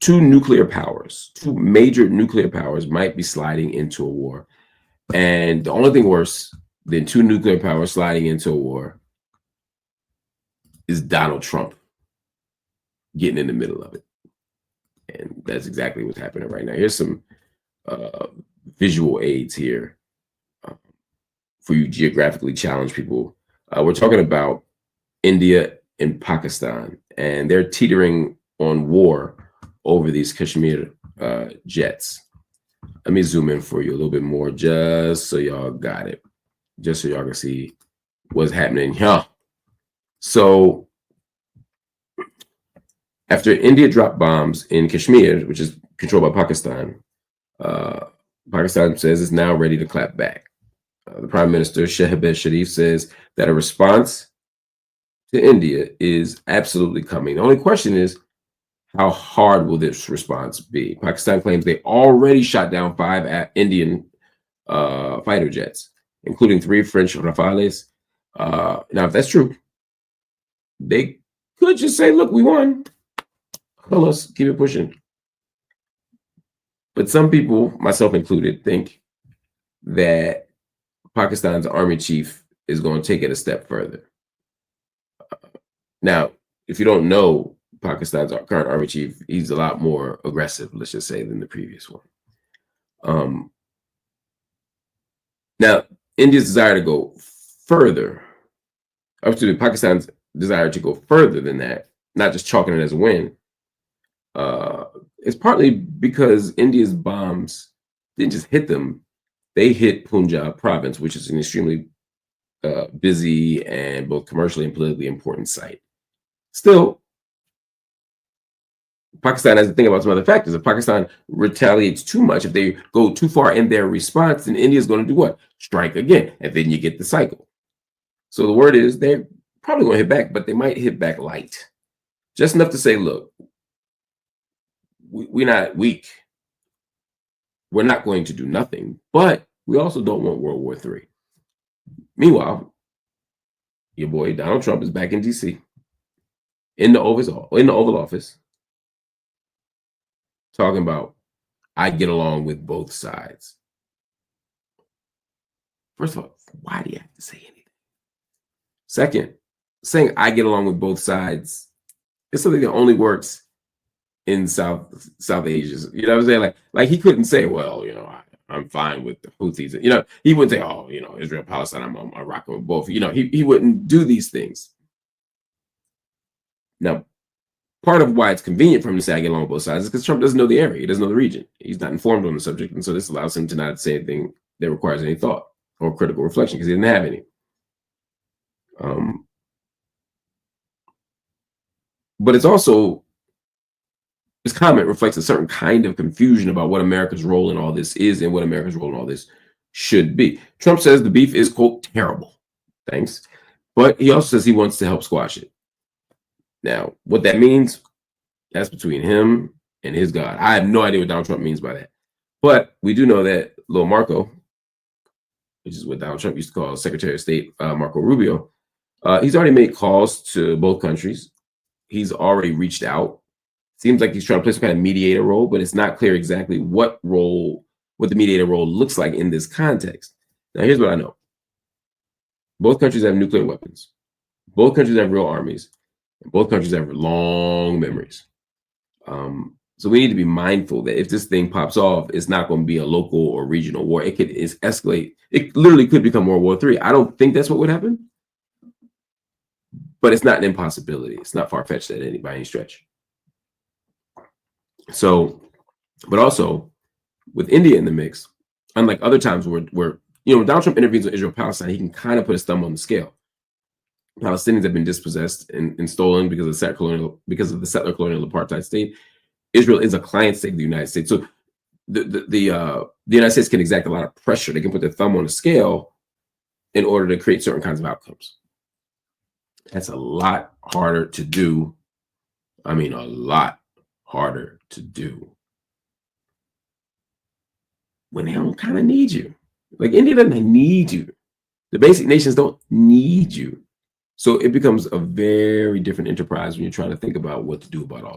two nuclear powers, two major nuclear powers might be sliding into a war. And the only thing worse than two nuclear powers sliding into a war is Donald Trump getting in the middle of it. And that's exactly what's happening right now. Here's some visual aids here for you geographically challenged people. We're talking about India and Pakistan, and they're teetering on war over these Kashmir jets. Let me zoom in for you a little bit more just so y'all got it, just so y'all can see what's happening here. So after India dropped bombs in Kashmir, which is controlled by Pakistan, Pakistan says it's now ready to clap back. The Prime Minister, Shehbaz Sharif, says that a response to India is absolutely coming. The only question is, how hard will this response be? Pakistan claims they already shot down 5 Indian fighter jets, including 3 French Rafales. Now, if that's true, they could just say, look, we won. Well, let's keep it pushing. But some people, myself included, think that Pakistan's army chief is going to take it a step further. Now, if you don't know Pakistan's current army chief, he's a lot more aggressive, let's just say, than the previous one. Now, India's desire to go further, Pakistan's desire to go further than that, not just chalking it as a win, is partly because India's bombs didn't just hit them, they hit Punjab province, which is an extremely busy and both commercially and politically important site. Still, Pakistan has to think about some other factors. If Pakistan retaliates too much, if they go too far in their response, then India is going to do what? Strike again. And then you get the cycle. So the word is they're probably going to hit back, but they might hit back light. Just enough to say, look, we're not weak. We're not going to do nothing, but we also don't want World War III. Meanwhile, your boy Donald Trump is back in D.C. in the Oval Office, talking about, I get along with both sides. First of all, why do you have to say anything? Second, saying I get along with both sides is something that only works in South Asia. You know what I'm saying? Like he couldn't say, well, you know, I'm fine with the Houthis. You know, he wouldn't say, oh, you know, Israel-Palestine, I'm rocking with both. You know, he wouldn't do these things. Now, part of why it's convenient for him to say I get along with both sides is because Trump doesn't know the area. He doesn't know the region. He's not informed on the subject. And so this allows him to not say anything that requires any thought or critical reflection because he didn't have any. But it's also, this comment reflects a certain kind of confusion about what America's role in all this is and what America's role in all this should be. Trump says the beef is, quote, terrible. Thanks. But he also says he wants to help squash it. Now, what that means, that's between him and his God. I have no idea what Donald Trump means by that. But we do know that Lil Marco, which is what Donald Trump used to call Secretary of State Marco Rubio, he's already made calls to both countries. He's already reached out. Seems like he's trying to play some kind of mediator role, but it's not clear exactly what the mediator role looks like in this context. Now, here's what I know. Both countries have nuclear weapons. Both countries have real armies. And both countries have long memories. So we need to be mindful that if this thing pops off, it's not going to be a local or regional war. It could escalate. It literally could become World War III. I don't think that's what would happen. But it's not an impossibility. It's not far-fetched by any stretch. So, but also with India in the mix, unlike other times where when Donald Trump intervenes with Israel-Palestine, he can kind of put his thumb on the scale. Palestinians have been dispossessed and stolen because of the settler colonial apartheid state. Israel is a client state of the United States. So the United States can exact a lot of pressure. They can put their thumb on the scale in order to create certain kinds of outcomes. That's a lot harder to do. I mean, a lot harder to do when they don't kind of need you. Like India doesn't need you. The basic nations don't need you. So it becomes a very different enterprise when you're trying to think about what to do about all